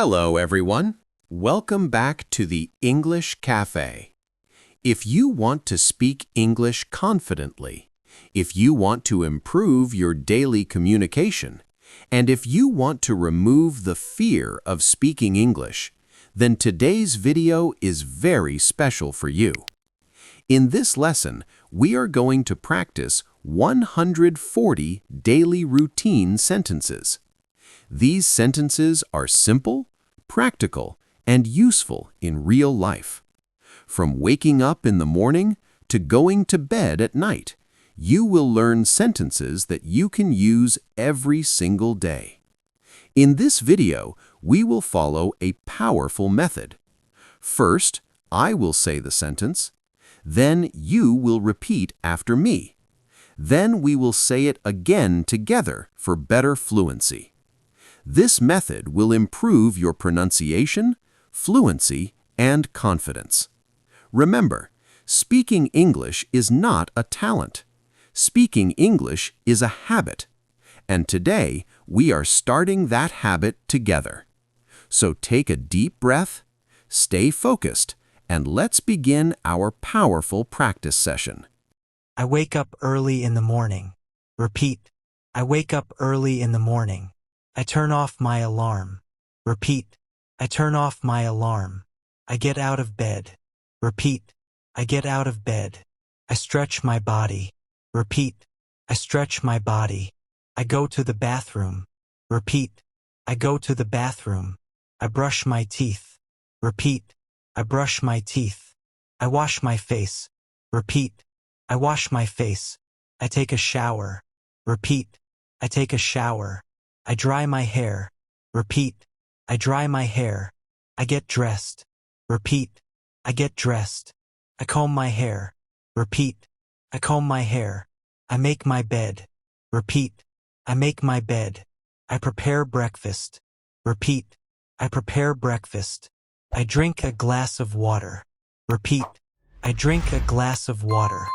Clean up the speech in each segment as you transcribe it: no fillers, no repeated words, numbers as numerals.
Hello, everyone. Welcome back to the English Cafe. If you want to speak English confidently, if you want to improve your daily communication, and if you want to remove the fear of speaking English, then today's video is very special for you. In this lesson, we are going to practice 140 daily routine sentences. These sentences are simple, practical, and useful in real life. From waking up in the morning to going to bed at night, you will learn sentences that you can use every single day. In this video, we will follow a powerful method. First, I will say the sentence. Then you will repeat after me. Then we will say it again together for better fluency. This method will improve your pronunciation, fluency, and confidence. Remember, speaking English is not a talent. Speaking English is a habit. And today, we are starting that habit together. So take a deep breath, stay focused, and let's begin our powerful practice session. I wake up early in the morning. Repeat. I wake up early in the morning. I turn off my alarm. Repeat. I turn off my alarm. I get out of bed. Repeat. I get out of bed. I stretch my body. Repeat. I stretch my body. I go to the bathroom. Repeat. I go to the bathroom. I brush my teeth. Repeat. I brush my teeth. I wash my face. Repeat. I wash my face. I take a shower. Repeat. I take a shower. I dry my hair. Repeat. I dry my hair. I get dressed. Repeat. I get dressed. I comb my hair. Repeat. I comb my hair. I make my bed. Repeat. I make my bed. I prepare breakfast. Repeat. I prepare breakfast. I drink a glass of water. Repeat. I drink a glass of water.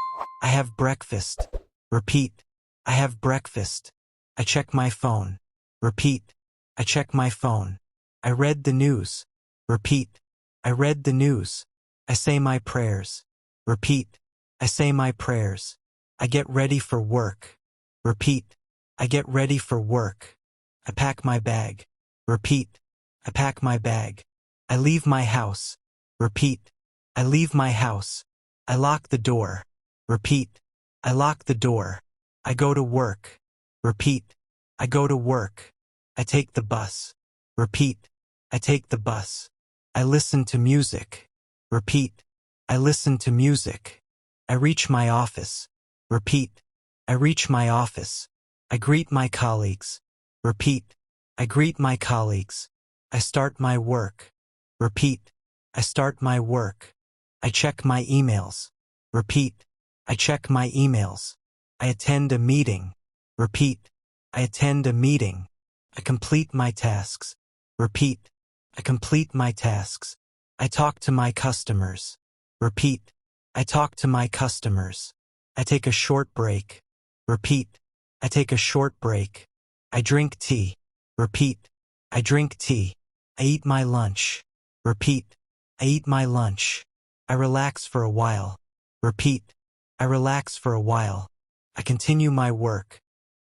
I have breakfast. Repeat. I have breakfast. I check my phone. Repeat. I check my phone. I read the news. Repeat. I read the news. I say my prayers. Repeat. I say my prayers. I get ready for work. Repeat. I get ready for work. I pack my bag. Repeat. I pack my bag. I leave my house. Repeat. I leave my house. I lock the door. Repeat. I lock the door. I go to work. Repeat. I go to work. I take the bus. Repeat. I take the bus. I listen to music. Repeat. I listen to music. I reach my office. Repeat. I reach my office. I greet my colleagues. Repeat. I greet my colleagues. I start my work. Repeat. I start my work. I check my emails. Repeat. I check my emails. I attend a meeting. Repeat. I attend a meeting. I complete my tasks. Repeat. I complete my tasks. I talk to my customers. Repeat. I talk to my customers. I take a short break. Repeat. I take a short break. I drink tea. Repeat. I drink tea. I eat my lunch. Repeat. I eat my lunch. I relax for a while. Repeat. I relax for a while. I continue my work.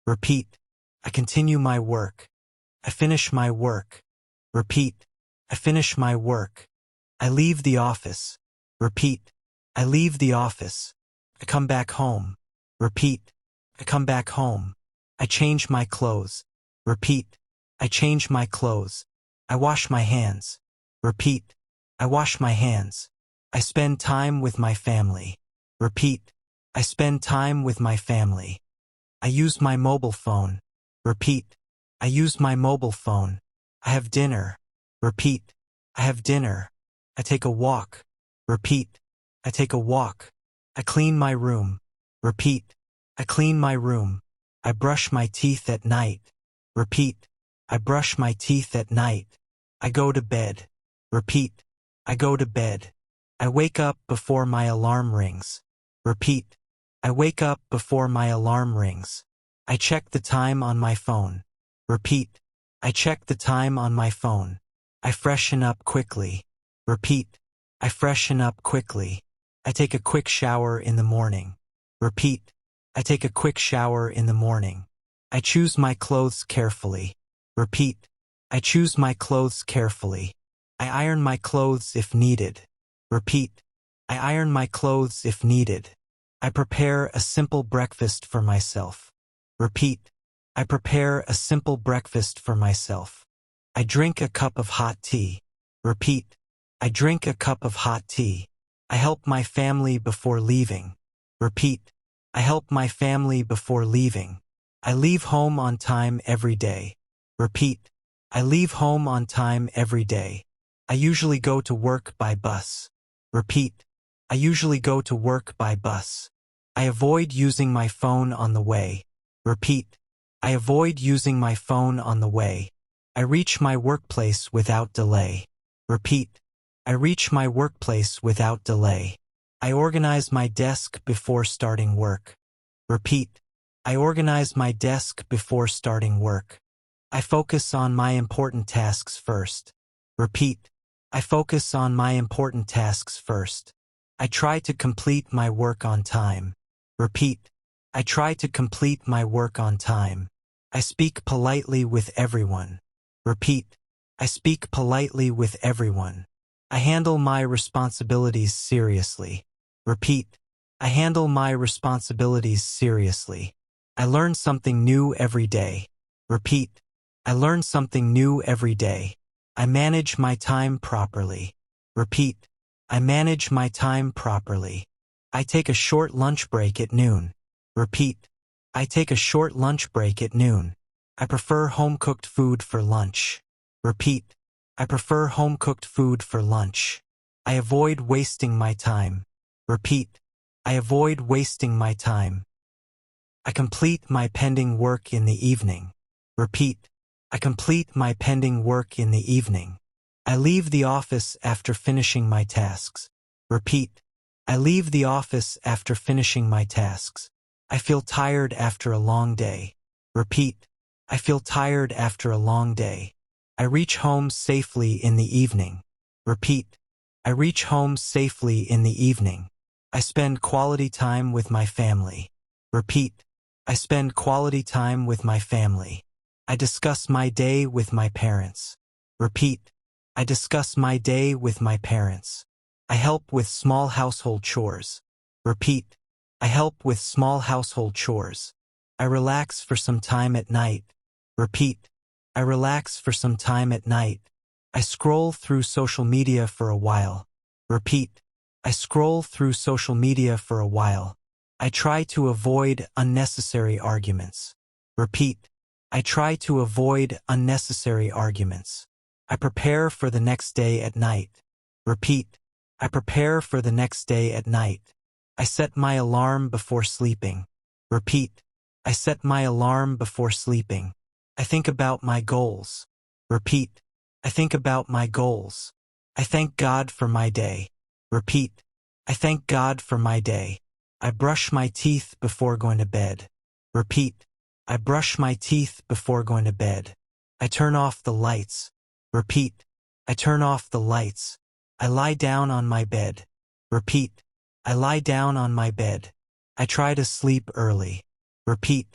Repeat. I continue my work. I finish my work. Repeat. I finish my work. I leave the office. Repeat. I leave the office. I come back home. Repeat. I come back home. I change my clothes. Repeat. I change my clothes. I wash my hands. Repeat. I wash my hands. I spend time with my family. Repeat. I spend time with my family. I use my mobile phone. Repeat. I use my mobile phone. I have dinner. Repeat. I have dinner. I take a walk. Repeat. I take a walk. I clean my room. Repeat. I clean my room. I brush my teeth at night. Repeat. I brush my teeth at night. I go to bed. Repeat. I go to bed. I wake up before my alarm rings. Repeat. I wake up before my alarm rings. I check the time on my phone. Repeat. I check the time on my phone. I freshen up quickly. Repeat. I freshen up quickly. I take a quick shower in the morning. Repeat. I take a quick shower in the morning. I choose my clothes carefully. Repeat. I choose my clothes carefully. I iron my clothes if needed. Repeat. I iron my clothes if needed. I prepare a simple breakfast for myself. Repeat. I prepare a simple breakfast for myself. I drink a cup of hot tea. Repeat. I drink a cup of hot tea. I help my family before leaving. Repeat. I help my family before leaving. I leave home on time every day. Repeat. I leave home on time every day. I usually go to work by bus. Repeat. I usually go to work by bus. I avoid using my phone on the way. Repeat. I avoid using my phone on the way. I reach my workplace without delay. Repeat. I reach my workplace without delay. I organize my desk before starting work. Repeat. I organize my desk before starting work. I focus on my important tasks first. Repeat. I focus on my important tasks first. I try to complete my work on time. Repeat. I try to complete my work on time. I speak politely with everyone. Repeat. I speak politely with everyone. I handle my responsibilities seriously. Repeat. I handle my responsibilities seriously. I learn something new every day. Repeat. I learn something new every day. I manage my time properly. Repeat. I manage my time properly. I take a short lunch break at noon. Repeat. I take a short lunch break at noon. I prefer home-cooked food for lunch. Repeat. I prefer home-cooked food for lunch. I avoid wasting my time. Repeat. I avoid wasting my time. I complete my pending work in the evening. Repeat. I complete my pending work in the evening. I leave the office after finishing my tasks. Repeat. I leave the office after finishing my tasks. I feel tired after a long day. Repeat. I feel tired after a long day. I reach home safely in the evening. Repeat. I reach home safely in the evening. I spend quality time with my family. Repeat. I spend quality time with my family. I discuss my day with my parents. Repeat. I discuss my day with my parents. I help with small household chores. Repeat. I help with small household chores. I relax for some time at night. Repeat. I relax for some time at night. I scroll through social media for a while. Repeat. I scroll through social media for a while. I try to avoid unnecessary arguments. Repeat. I try to avoid unnecessary arguments. I prepare for the next day at night. Repeat. I prepare for the next day at night. I set my alarm before sleeping. Repeat. I set my alarm before sleeping. I think about my goals. Repeat. I think about my goals. I thank God for my day. Repeat. I thank God for my day. I brush my teeth before going to bed. Repeat. I brush my teeth before going to bed. I turn off the lights. Repeat. I turn off the lights. I lie down on my bed. Repeat. I lie down on my bed. I try to sleep early. Repeat.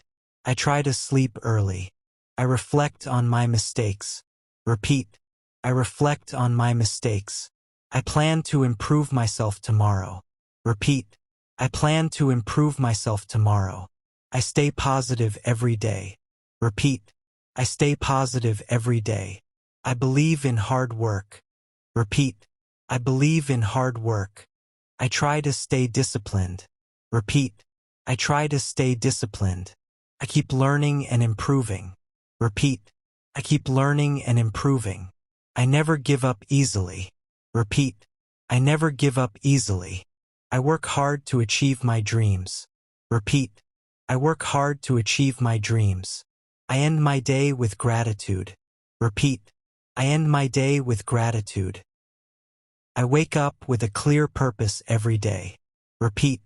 I try to sleep early. I reflect on my mistakes. Repeat. I reflect on my mistakes. I plan to improve myself tomorrow. Repeat. I plan to improve myself tomorrow. I stay positive every day. Repeat. I stay positive every day. I believe in hard work. Repeat. I believe in hard work. I try to stay disciplined. Repeat. I try to stay disciplined. I keep learning and improving. Repeat. I keep learning and improving. I never give up easily. Repeat. I never give up easily. I work hard to achieve my dreams. Repeat. I work hard to achieve my dreams. I end my day with gratitude. Repeat. I end my day with gratitude. I wake up with a clear purpose every day. Repeat.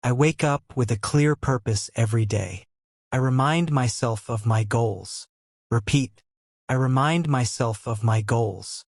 I wake up with a clear purpose every day. I remind myself of my goals. Repeat. I remind myself of my goals.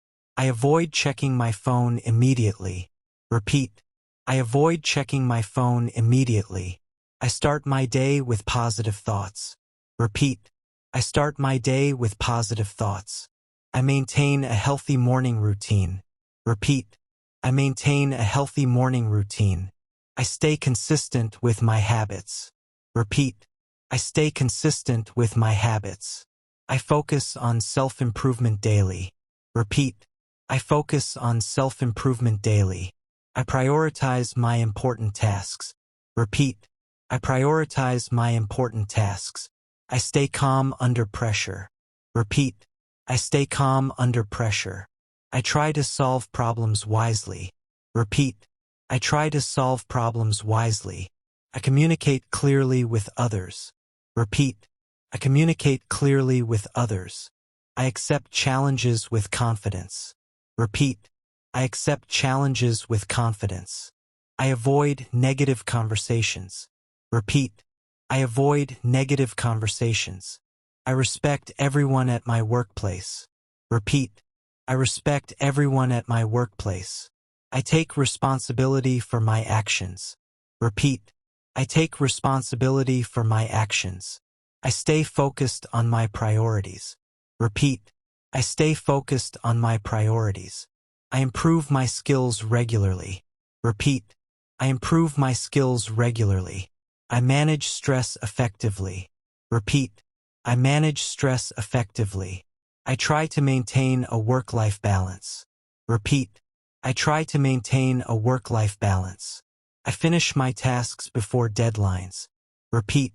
I avoid checking my phone immediately. Repeat. I avoid checking my phone immediately. I start my day with positive thoughts. Repeat. I start my day with positive thoughts. I maintain a healthy morning routine. Repeat. I maintain a healthy morning routine. I stay consistent with my habits. Repeat. I stay consistent with my habits. I focus on self-improvement daily. Repeat. I focus on self-improvement daily. I prioritize my important tasks. Repeat. I prioritize my important tasks. I stay calm under pressure. Repeat. I stay calm under pressure. I try to solve problems wisely. Repeat. I try to solve problems wisely. I communicate clearly with others. Repeat. I communicate clearly with others. I accept challenges with confidence. Repeat. I accept challenges with confidence. I avoid negative conversations. Repeat. I avoid negative conversations. I respect everyone at my workplace. Repeat. I respect everyone at my workplace. I take responsibility for my actions. Repeat. I take responsibility for my actions. I stay focused on my priorities. Repeat. I stay focused on my priorities. I improve my skills regularly. Repeat. I improve my skills regularly. I manage stress effectively. Repeat. I manage stress effectively. I try to maintain a work-life balance. Repeat. I try to maintain a work-life balance. I finish my tasks before deadlines. Repeat.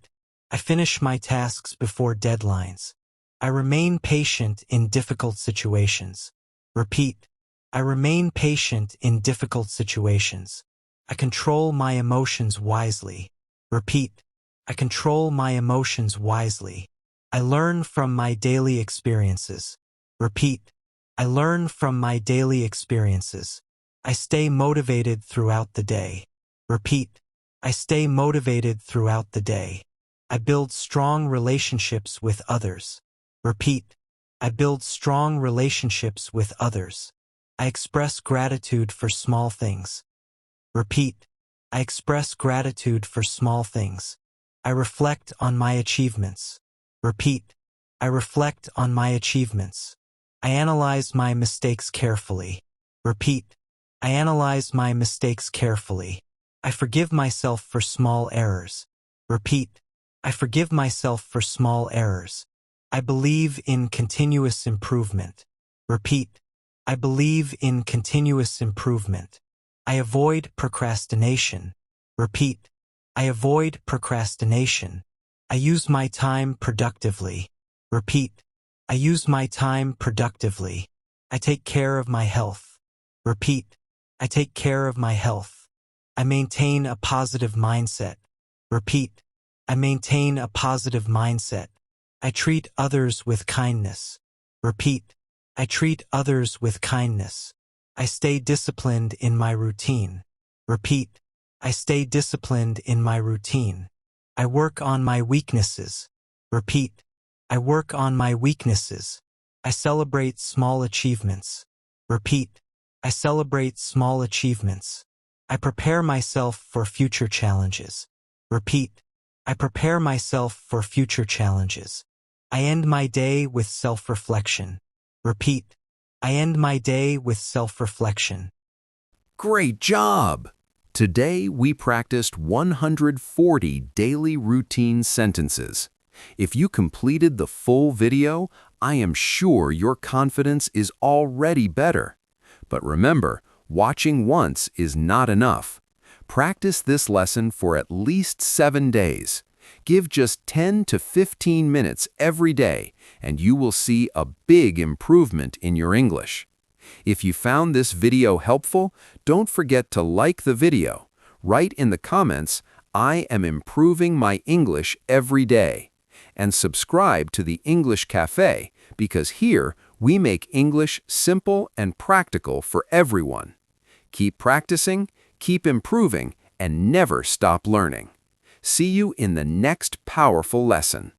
I finish my tasks before deadlines. I remain patient in difficult situations. Repeat. I remain patient in difficult situations. I control my emotions wisely. Repeat. I control my emotions wisely. I learn from my daily experiences. Repeat. I learn from my daily experiences. I stay motivated throughout the day. Repeat. I stay motivated throughout the day. I build strong relationships with others. Repeat. I build strong relationships with others. I express gratitude for small things. Repeat. I express gratitude for small things. I reflect on my achievements. Repeat. I reflect on my achievements. I analyze my mistakes carefully. Repeat. I analyze my mistakes carefully. I forgive myself for small errors. Repeat. I forgive myself for small errors. I believe in continuous improvement. Repeat. I believe in continuous improvement. I avoid procrastination. Repeat. I avoid procrastination. I use my time productively. Repeat. I use my time productively. I take care of my health. Repeat. I take care of my health. I maintain a positive mindset. Repeat. I maintain a positive mindset. I treat others with kindness. Repeat. I treat others with kindness. I stay disciplined in my routine. Repeat. I stay disciplined in my routine. I work on my weaknesses. Repeat. I work on my weaknesses. I celebrate small achievements. Repeat. I celebrate small achievements. I prepare myself for future challenges. Repeat. I prepare myself for future challenges. I end my day with self-reflection. Repeat. I end my day with self-reflection. Great job! Today we practiced 140 daily routine sentences. If you completed the full video, I am sure your confidence is already better. But remember, watching once is not enough. Practice this lesson for at least 7 days. Give just 10 to 15 minutes every day, and you will see a big improvement in your English. If you found this video helpful, don't forget to like the video. Write in the comments, "I am improving my English every day." And subscribe to the English Cafe, because here we make English simple and practical for everyone. Keep practicing, keep improving, and never stop learning. See you in the next powerful lesson.